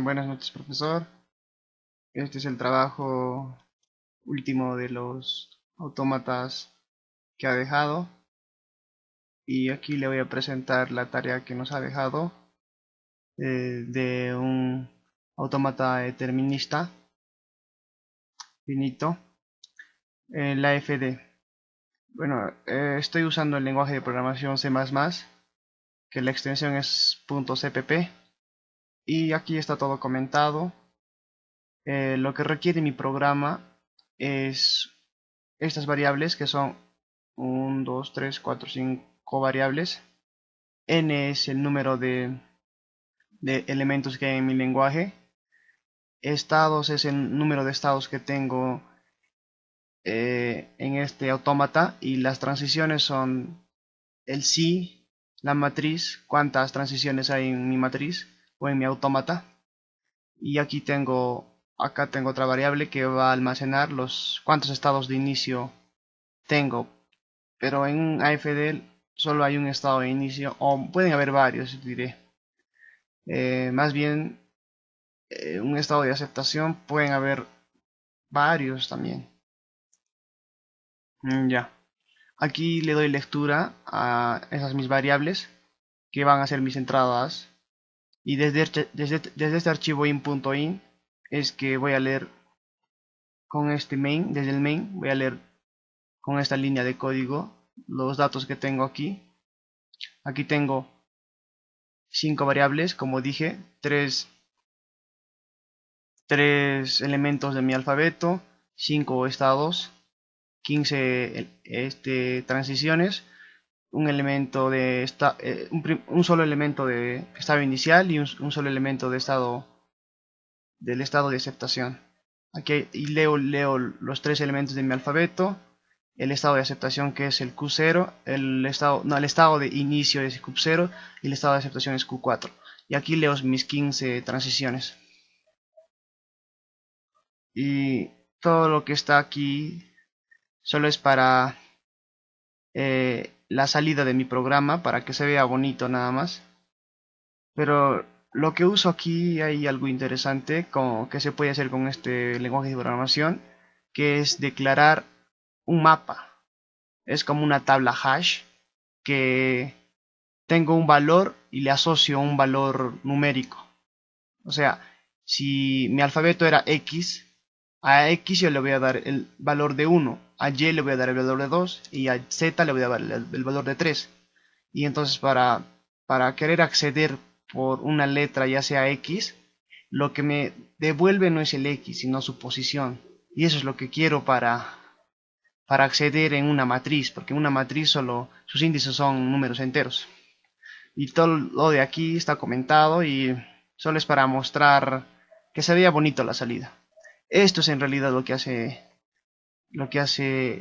Buenas noches, profesor. Este es el trabajo último de los autómatas que ha dejado. Y aquí le voy a presentar la tarea que nos ha dejado de un autómata determinista finito, la FD. Bueno, estoy usando el lenguaje de programación C++, que la extensión es .cpp. Y aquí está todo comentado. Lo que requiere mi programa es estas variables, que son 1, 2, 3, 4, 5 variables. N es el número de elementos que hay en mi lenguaje. Estados es el número de estados que tengo en este autómata. Y las transiciones son el si, la matriz, cuántas transiciones hay en mi matriz o en mi autómata. Y acá tengo otra variable que va a almacenar los cuántos estados de inicio tengo. Pero en un AFD solo hay un estado de inicio, o pueden haber varios, diré. Más bien, un estado de aceptación pueden haber varios también. Ya. Aquí le doy lectura a esas mis variables que van a ser mis entradas. Y desde este archivo in.in es que voy a leer con este main, desde el main, voy a leer con esta línea de código los datos que tengo aquí. Aquí tengo 5 variables, como dije, 3 elementos de mi alfabeto, 5 estados, 15 transiciones, un elemento de un solo elemento de estado inicial y un solo elemento de del estado de aceptación. Aquí y leo los 3 elementos de mi alfabeto, el estado de aceptación, que es el Q0, el estado de inicio es Q0 y el estado de aceptación es Q4. Y aquí leo mis 15 transiciones. Y todo lo que está aquí solo es para la salida de mi programa, para que se vea bonito nada más. Pero lo que uso aquí, hay algo interesante que se puede hacer con este lenguaje de programación, que es declarar un mapa. Es como una tabla hash que tengo un valor y le asocio un valor numérico. O sea, si mi alfabeto era X, a X yo le voy a dar el valor de 1, a Y le voy a dar el valor de 2 y a Z le voy a dar el valor de 3. Y entonces para querer acceder por una letra, ya sea X, lo que me devuelve no es el X, sino su posición. Y eso es lo que quiero para acceder en una matriz, porque en una matriz solo sus índices son números enteros. Y todo lo de aquí está comentado y solo es para mostrar que se vea bonito la salida. Esto es en realidad lo que hace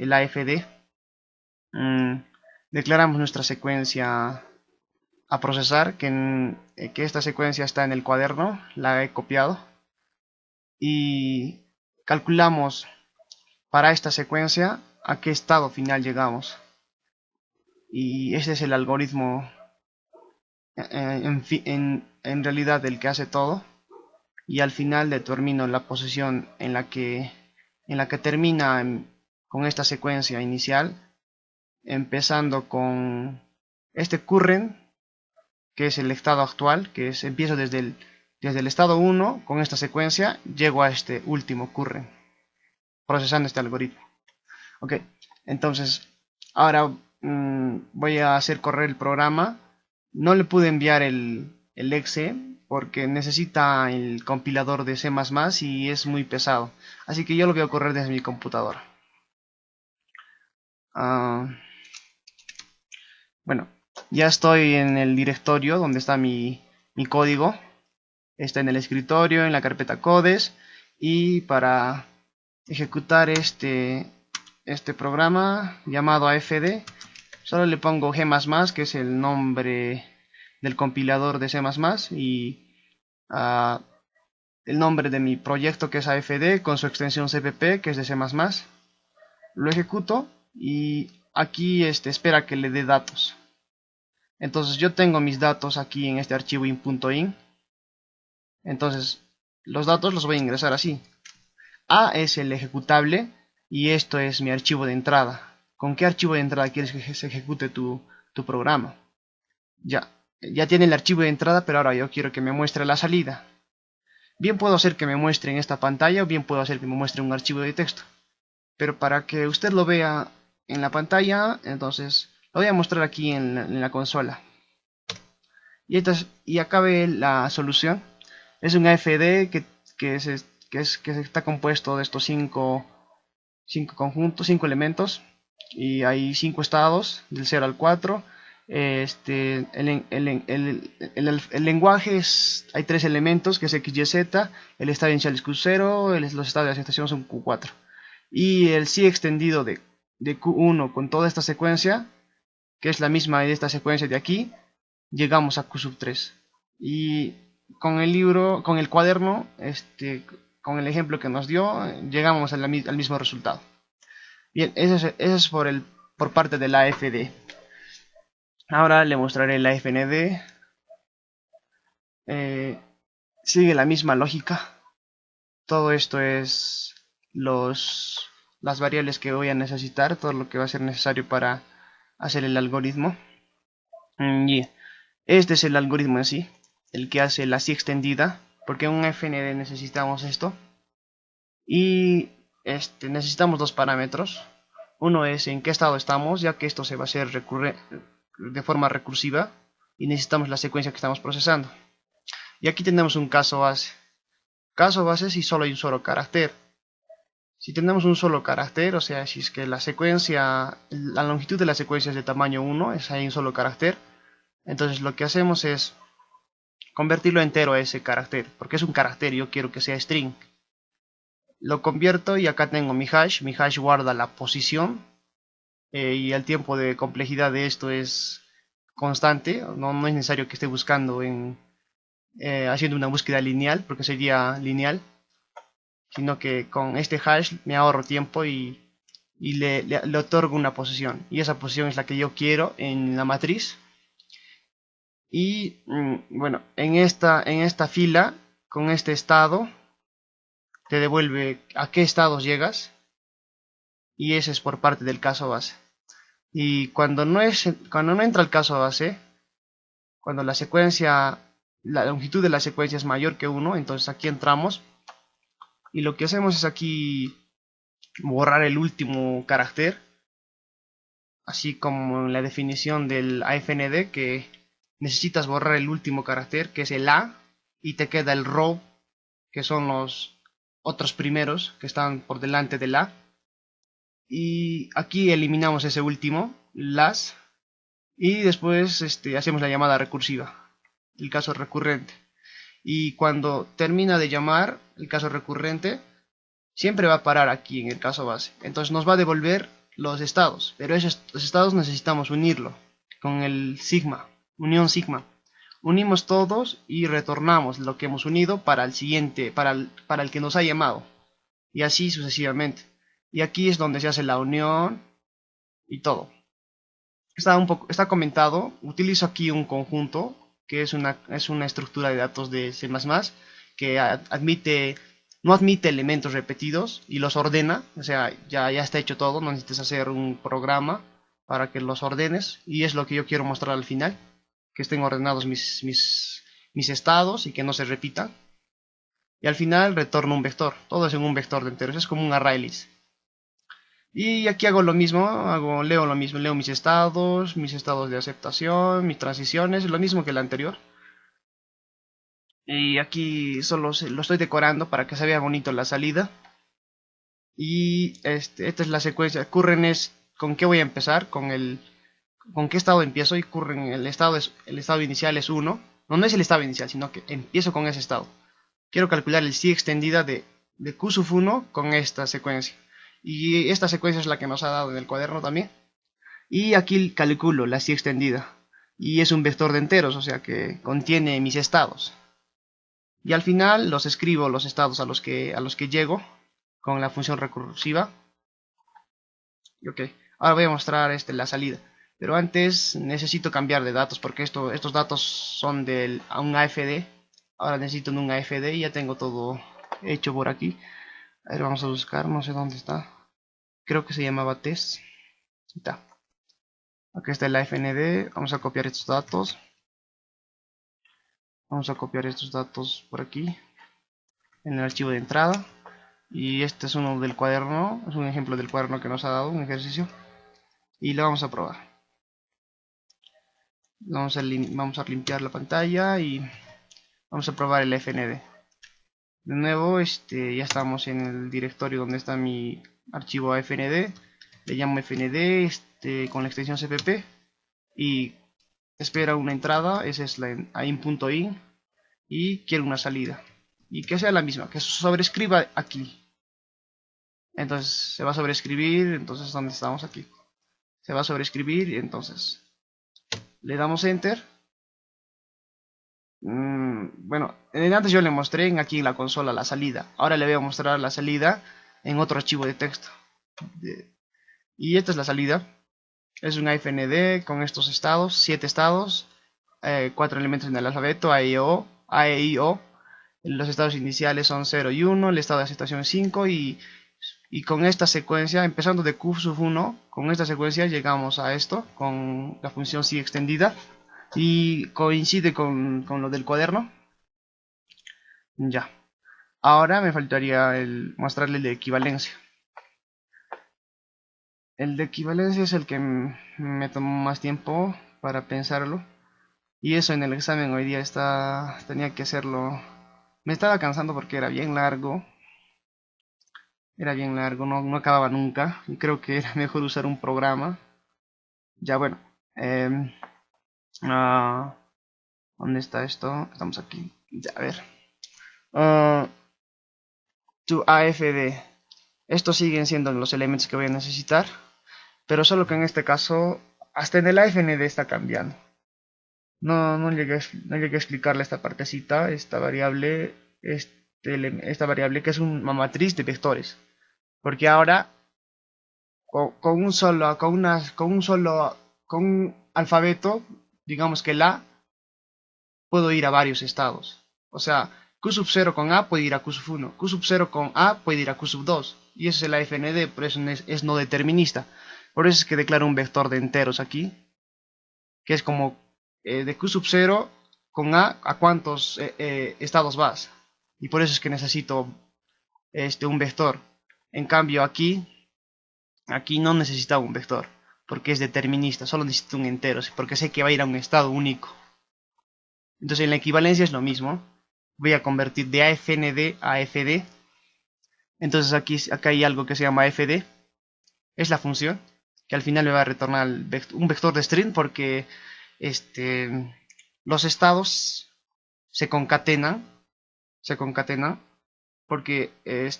el AFD. Declaramos nuestra secuencia a procesar, que esta secuencia está en el cuaderno, la he copiado. Y calculamos para esta secuencia a qué estado final llegamos. Y este es el algoritmo en realidad el que hace todo. Y al final determino la posición en la que termina con esta secuencia inicial, empezando con este current, que es el estado actual, empiezo desde el estado 1 con esta secuencia, llego a este último current, procesando este algoritmo. Ok, entonces ahora voy a hacer correr el programa. No le pude enviar el exe porque necesita el compilador de C++ y es muy pesado. Así que yo lo voy a correr desde mi computadora. Bueno, ya estoy en el directorio donde está mi código. Está en el escritorio, en la carpeta codes. Y para ejecutar este programa llamado AFD, solo le pongo G++, que es el nombre del compilador de C++, y el nombre de mi proyecto, que es AFD, con su extensión CPP, que es de C++. Lo ejecuto y aquí espera que le dé datos. Entonces yo tengo mis datos aquí en este archivo in.in. Entonces los datos los voy a ingresar así. A es el ejecutable y esto es mi archivo de entrada. ¿Con qué archivo de entrada quieres que se ejecute tu programa? Ya tiene el archivo de entrada, pero ahora yo quiero que me muestre la salida. Bien puedo hacer que me muestre en esta pantalla o bien puedo hacer que me muestre un archivo de texto. Pero para que usted lo vea en la pantalla, entonces lo voy a mostrar aquí en la consola. Y acá ve la solución. Es un AFD que está compuesto de estos cinco conjuntos, 5 elementos. Y hay 5 estados, del 0 al 4. El lenguaje hay 3 elementos, que es X, Y, Z. El estado inicial es Q0, los estados de aceptación son Q4. Y el sí extendido de Q1 con toda esta secuencia, que es la misma de esta secuencia de aquí, llegamos a Q3. Y con el libro, con el cuaderno, con el ejemplo que nos dio, llegamos al mismo resultado. Bien, eso es por parte de la AFD. Ahora le mostraré la FND. Sigue la misma lógica. Todo esto es las variables que voy a necesitar, todo lo que va a ser necesario para hacer el algoritmo. Y este es el algoritmo en sí, el que hace la sí extendida, porque en un FND necesitamos esto. Y necesitamos dos parámetros. Uno es en qué estado estamos, ya que esto se va a hacer de forma recursiva y necesitamos la secuencia que estamos procesando. Y aquí tenemos un caso base. Caso base si solo hay un solo carácter. Si tenemos un solo carácter, o sea, si es que la longitud de la secuencia es de tamaño 1, es ahí un solo carácter, entonces lo que hacemos es convertirlo entero a ese carácter, porque es un carácter y yo quiero que sea string. Lo convierto y acá tengo mi hash guarda la posición y el tiempo de complejidad de esto es constante, no es necesario que esté buscando haciendo una búsqueda lineal, porque sería lineal, sino que con este hash me ahorro tiempo y le otorgo una posición, y esa posición es la que yo quiero en la matriz. Y bueno, en esta fila, con este estado, te devuelve a qué estados llegas, y ese es por parte del caso base. Y cuando no entra el caso base, cuando la longitud de la secuencia es mayor que 1, entonces aquí entramos y lo que hacemos es aquí borrar el último carácter, así como en la definición del AFND, que necesitas borrar el último carácter, que es el A, y te queda el row, que son los otros primeros que están por delante del A. Y aquí eliminamos ese último, las, y después hacemos la llamada recursiva, el caso recurrente. Y cuando termina de llamar el caso recurrente, siempre va a parar aquí en el caso base. Entonces nos va a devolver los estados, pero los estados necesitamos unirlo con el sigma, unión sigma. Unimos todos y retornamos lo que hemos unido para el siguiente, para el que nos ha llamado. Y así sucesivamente. Y aquí es donde se hace la unión y todo. Está comentado. Utilizo aquí un conjunto que es una estructura de datos de C++ que no admite elementos repetidos y los ordena. O sea, ya está hecho todo, no necesitas hacer un programa para que los ordenes, y es lo que yo quiero mostrar al final, que estén ordenados mis estados y que no se repitan. Y al final retorno un vector, todo es en un vector de enteros, es como un array list. Y aquí hago lo mismo, leo lo mismo, leo mis estados de aceptación, mis transiciones, lo mismo que el anterior. Y aquí solo lo estoy decorando para que se vea bonito la salida. Y esta es la secuencia. Curren es con qué voy a empezar, con qué estado empiezo. Y curren el estado inicial es 1. No es el estado inicial, sino que empiezo con ese estado. Quiero calcular el sí extendida de Q sub 1 con esta secuencia. Y esta secuencia es la que nos ha dado en el cuaderno también. Y aquí calculo la sí extendida. Y es un vector de enteros, o sea que contiene mis estados. Y al final los escribo los estados a los que llego con la función recursiva. Ok, ahora voy a mostrar la salida. Pero antes necesito cambiar de datos porque estos datos son a un AFD. Ahora necesito un AFD y ya tengo todo hecho por aquí. A ver, vamos a buscar, no sé dónde está. Creo que se llamaba test. Aquí está. Aquí está el AFND. Vamos a copiar estos datos. Vamos a copiar estos datos por aquí en el archivo de entrada. Y este es uno del cuaderno. Es un ejemplo del cuaderno que nos ha dado, un ejercicio. Y lo vamos a probar. Vamos a limpiar la pantalla y vamos a probar el FND. De nuevo, ya estamos en el directorio donde está mi archivo AFND. Le llamo FND con la extensión cpp y espera una entrada, esa es la in.in, y quiero una salida y que sea la misma, que sobrescriba aquí. Entonces se va a sobreescribir, entonces ¿dónde estamos? Aquí. Se va a sobreescribir y entonces le damos enter. Bueno, antes yo le mostré aquí en la consola la salida. Ahora le voy a mostrar la salida en otro archivo de texto. Y esta es la salida. Es un AFND con estos estados, 7 estados, 4 elementos en el alfabeto, A, E, I, O. Los estados iniciales son 0 y 1, el estado de aceptación es 5 y con esta secuencia, empezando de Q sub 1, con esta secuencia llegamos a esto, con la función si extendida, y coincide con lo del cuaderno. Ya. Ahora me faltaría mostrarle el de equivalencia. El de equivalencia es el que me tomó más tiempo para pensarlo. Y eso en el examen hoy día tenía que hacerlo. Me estaba cansando porque era bien largo. No acababa nunca. Y creo que era mejor usar un programa. Ya bueno. ¿Dónde está esto? Estamos aquí. Ya, a ver. Tu AFD. Estos siguen siendo los elementos que voy a necesitar. Pero solo que en este caso, hasta en el AFND está cambiando. No llegué a explicarle esta partecita, esta variable que es una matriz de vectores. Porque ahora, con un alfabeto, digamos que el A, puedo ir a varios estados. O sea, Q sub 0 con A puede ir a Q sub 1, Q sub 0 con A puede ir a Q sub 2. Y ese es el AFND, por eso es no determinista. Por eso es que declaro un vector de enteros aquí, que es como de Q sub 0 con a cuántos estados vas. Y por eso es que necesito un vector. En cambio aquí no necesitaba un vector, porque es determinista, solo necesito un entero, porque sé que va a ir a un estado único. Entonces en la equivalencia es lo mismo. Voy a convertir de AFND a AFD. Entonces acá hay algo que se llama AFD. Es la función que al final me va a retornar un vector de string porque los estados se concatenan porque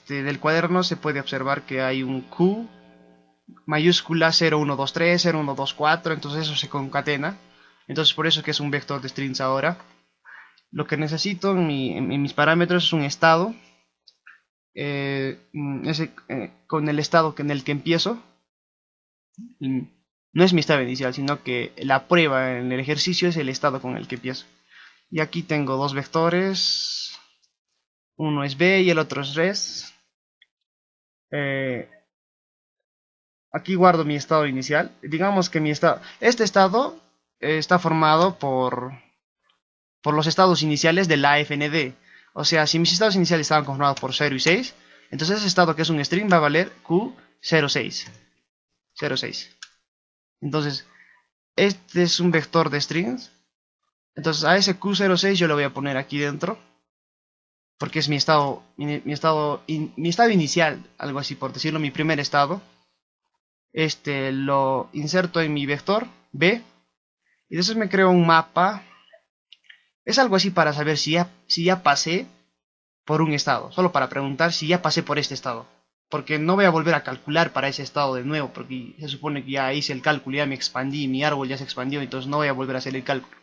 del cuaderno se puede observar que hay un Q mayúscula 0, 1, 2, 3, 0, 1, 2, 4, entonces eso se concatena. Entonces por eso es que es un vector de strings ahora. Lo que necesito en mis parámetros es un estado, con el estado en el que empiezo. No es mi estado inicial, sino que la prueba en el ejercicio es el estado con el que empiezo. Y aquí tengo dos vectores, uno es B y el otro es res. Aquí guardo mi estado inicial. Digamos que este estado está formado por los estados iniciales del AFND. O sea, si mis estados iniciales estaban conformados por 0 y 6, entonces ese estado que es un string va a valer Q06. 06. Entonces, este es un vector de strings. Entonces a ese Q06 yo lo voy a poner aquí dentro. Porque es mi estado inicial, algo así por decirlo, mi primer estado. Lo inserto en mi vector B. Y después me creo un mapa. Es algo así para saber si ya pasé por un estado. Solo para preguntar si ya pasé por este estado. Porque no voy a volver a calcular para ese estado de nuevo. Porque se supone que ya hice el cálculo, ya me expandí, mi árbol ya se expandió. Entonces no voy a volver a hacer el cálculo.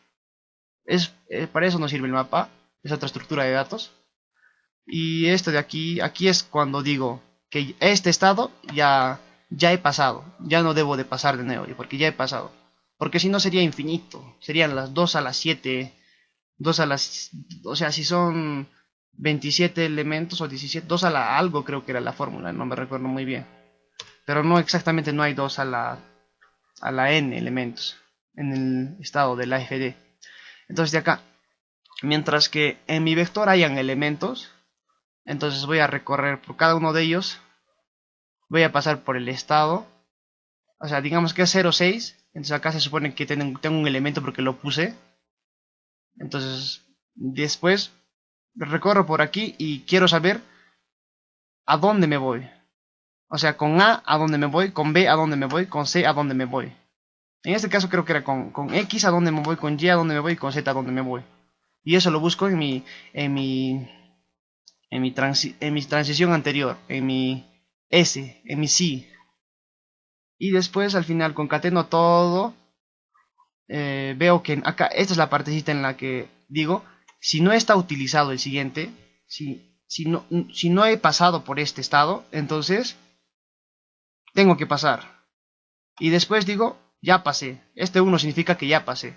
Para eso nos sirve el mapa. Es otra estructura de datos. Y esto de aquí es cuando digo que este estado ya he pasado. Ya no debo de pasar de nuevo, porque ya he pasado. Porque si no sería infinito. Serían las 2 a la 7 2 a las, o sea, si son 27 elementos o 17, 2 a la algo creo que era la fórmula, no me recuerdo muy bien. Pero no exactamente, no hay 2 a la n elementos en el estado de la FD. Entonces de acá, mientras que en mi vector hayan elementos, entonces voy a recorrer por cada uno de ellos, voy a pasar por el estado, o sea, digamos que es 0, 6, entonces acá se supone que tengo un elemento porque lo puse, entonces después recorro por aquí y quiero saber a dónde me voy. O sea, con a dónde me voy, con B a dónde me voy, con C a dónde me voy. En este caso creo que era con X a dónde me voy, con Y a dónde me voy y con Z a dónde me voy. Y eso lo busco en mi, en mi transición anterior, en mi S, en mi C. Y después al final concateno todo. Veo que acá, esta es la partecita en la que digo, si no está utilizado el siguiente, si no he pasado por este estado, entonces tengo que pasar. Y después digo, ya pasé. Este uno significa que ya pasé.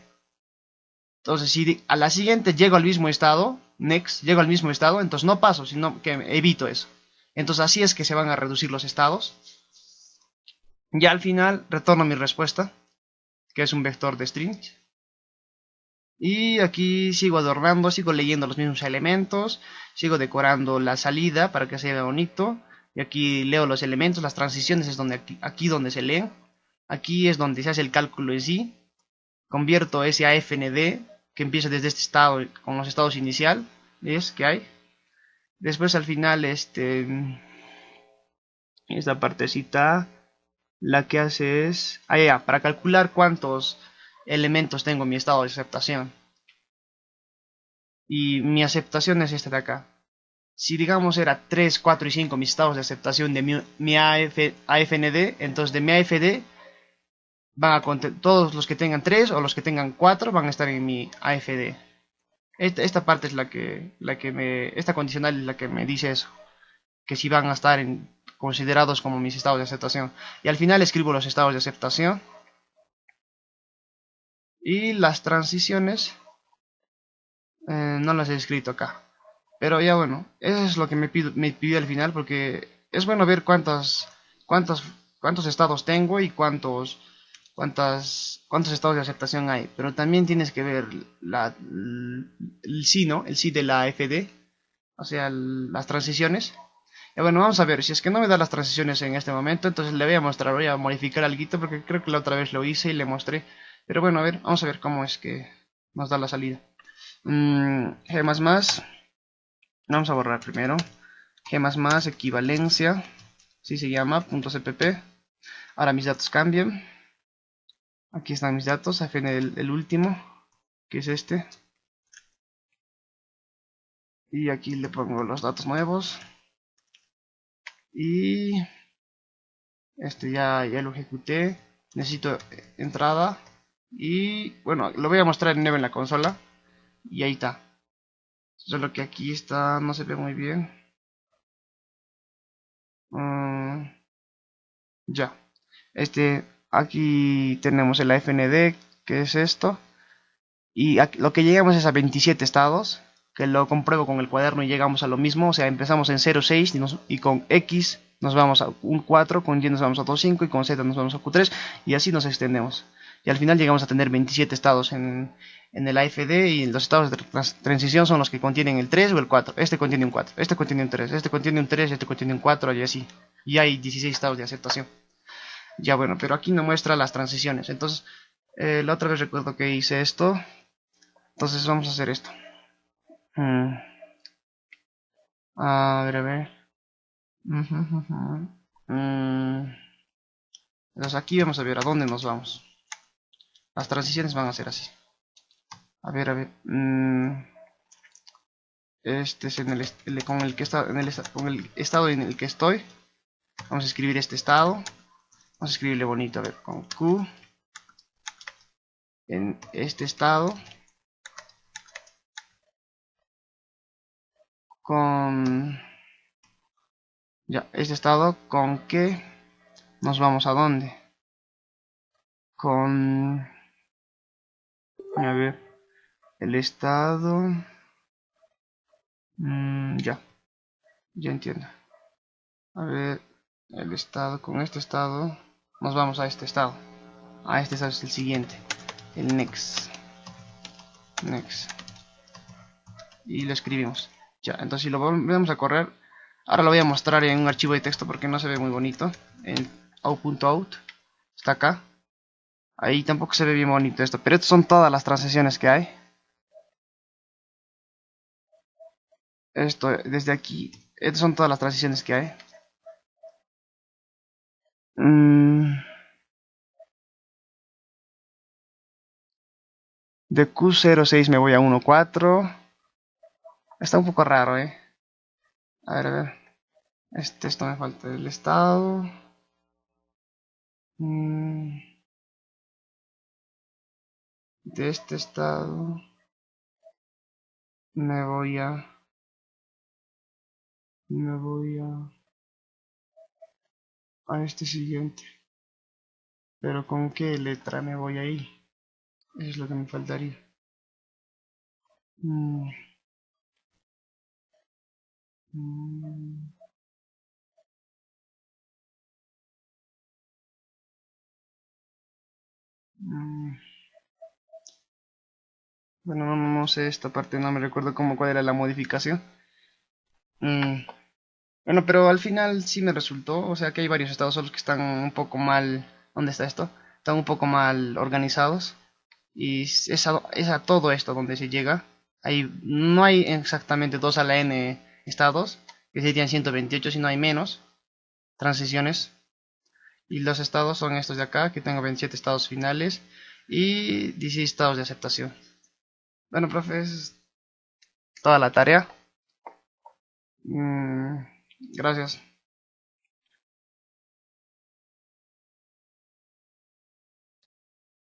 Entonces, si a la siguiente llego al mismo estado, next, llego al mismo estado, entonces no paso, sino que evito eso. Entonces así es que se van a reducir los estados. Ya al final retorno mi respuesta, que es un vector de string. Y aquí sigo adornando, sigo leyendo los mismos elementos, sigo decorando la salida para que se vea bonito. Y aquí leo los elementos, las transiciones es donde aquí donde se leen. Aquí es donde se hace el cálculo en sí. Convierto ese a FND, que empieza desde este estado con los estados iniciales que hay. Después al final esta partecita la que hace es para calcular cuántos elementos tengo en mi estado de aceptación. Y mi aceptación es esta de acá. Si digamos era 3, 4 y 5 mis estados de aceptación de mi AFND, entonces de mi AFD van a todos los que tengan 3 o los que tengan 4 van a estar en mi AFD. Esta parte es esta condicional es la que me dice eso, que si van a estar considerados como mis estados de aceptación. Y al final escribo los estados de aceptación. Y las transiciones no las he escrito acá. Pero ya bueno, eso es lo que me pidió al final, porque es bueno ver cuántos estados tengo y cuántos estados de aceptación hay. Pero también tienes que ver el sí, ¿no? El sí de la FD, o sea, las transiciones. Y bueno, vamos a ver, si es que no me da las transiciones en este momento, entonces le voy a mostrar, voy a modificar algo, porque creo que la otra vez lo hice y le mostré. Pero bueno, a ver, vamos a ver cómo es que nos da la salida. G++, vamos a borrar primero. G++, equivalencia, así se llama, .cpp. Ahora mis datos cambian. Aquí están mis datos, FN el último, que es este. Y aquí le pongo los datos nuevos. Y ya lo ejecuté. Necesito entrada. Y bueno, lo voy a mostrar en nuevo en la consola. Y ahí está. Solo que aquí está, no se ve muy bien. Ya. Aquí tenemos el AFND, que es esto. Y aquí, lo que llegamos es a 27 estados, que lo compruebo con el cuaderno y llegamos a lo mismo. O sea, empezamos en 0,6 y con X nos vamos a un 4, con Y nos vamos a 2,5 y con Z nos vamos a Q3 y así nos extendemos. Y al final llegamos a tener 27 estados en el AFD, y los estados de transición son los que contienen el 3 o el 4. Este contiene un 4, este contiene un 3, este contiene un 3, este contiene un 4 y así. Y hay 16 estados de aceptación. Ya bueno, pero aquí no muestra las transiciones. Entonces, la otra vez recuerdo que hice esto. Entonces vamos a hacer esto. A ver, a ver. Entonces aquí vamos a ver a dónde nos vamos. Las transiciones van a ser así. A ver, a ver. Este es con el que está, con el estado en el que estoy. Vamos a escribir este estado. Vamos a escribirle bonito, a ver, con Q. En este estado. Con... Ya, este estado con que nos vamos a dónde. Con... A ver. el estado. Ya entiendo. A ver, el estado, con este estado, nos vamos a este estado. A este estado es el siguiente, el next. Y lo escribimos. Ya, entonces si lo volvemos a correr, ahora lo voy a mostrar en un archivo de texto porque no se ve muy bonito. En out.out, está acá. Ahí tampoco se ve bien bonito esto, pero estas son todas las transacciones que hay. Esto, desde aquí, estas son todas las transiciones que hay. De Q06 me voy a 1.4. Está un poco raro, A ver. Esto me falta del estado. De este estado me voy a este siguiente. Pero ¿con qué letra me voy ahí? Eso es lo que me faltaría. Mm, mm, mm. Bueno, no sé esta parte, no me recuerdo cuál era la modificación. Bueno, pero al final sí me resultó, o sea que hay varios estados solos que están un poco mal. ¿Dónde está esto? Están un poco mal organizados. Y es a todo esto donde se llega. No hay exactamente 2 a la n estados, que serían 128, sino hay menos transiciones. Y los estados son estos de acá, que tengo 27 estados finales y 16 estados de aceptación. Bueno, profe, es toda la tarea. Gracias.